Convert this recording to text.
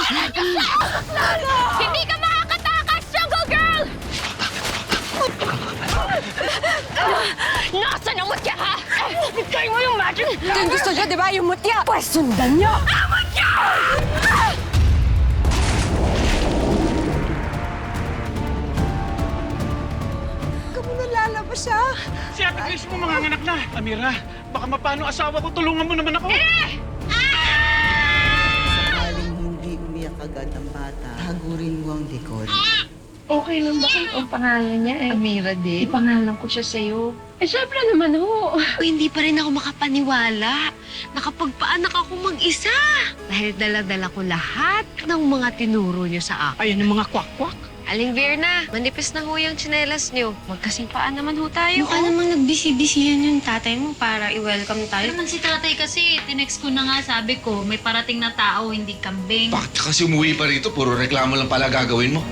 Hindi ka makakatakas, Jungle Girl! Nasaan ang mutya, ha? Bigay mo yung magic! Kung gusto niyo, di ba, yung mutya? Pwes sundan niyo! Mutya! Kamu nalalabas siya. Si Ate Grace mo manganganak na. Amira, baka mapano asawa ko, tulungan mo naman ako. Sakaling hindi umiyak agad ang bata, tagurin mo ang dekor. Okay lang ba kung ang pangalan niya eh? Amira din. Ipangalan ko siya sa'yo. Eh, syempre naman ho. Hindi pa rin ako makapaniwala. Nakapagpaanak ako mag-isa. Dahil dala-dala ko lahat ng mga tinuro niyo sa akin. Ayan yung mga kwak-kwak. Aling Verna, manipis na ho yung tsinelas niyo. Magkasimpaan naman ho tayo. Mukha namang nagbisi-bisihan yung tatay mo para i-welcome tayo. Naman si tatay kasi, tinext ko na nga, sabi ko, may parating na tao, hindi kambing. Bakit kasi umuwi pa rito? Puro reklamo lang pala gagawin mo.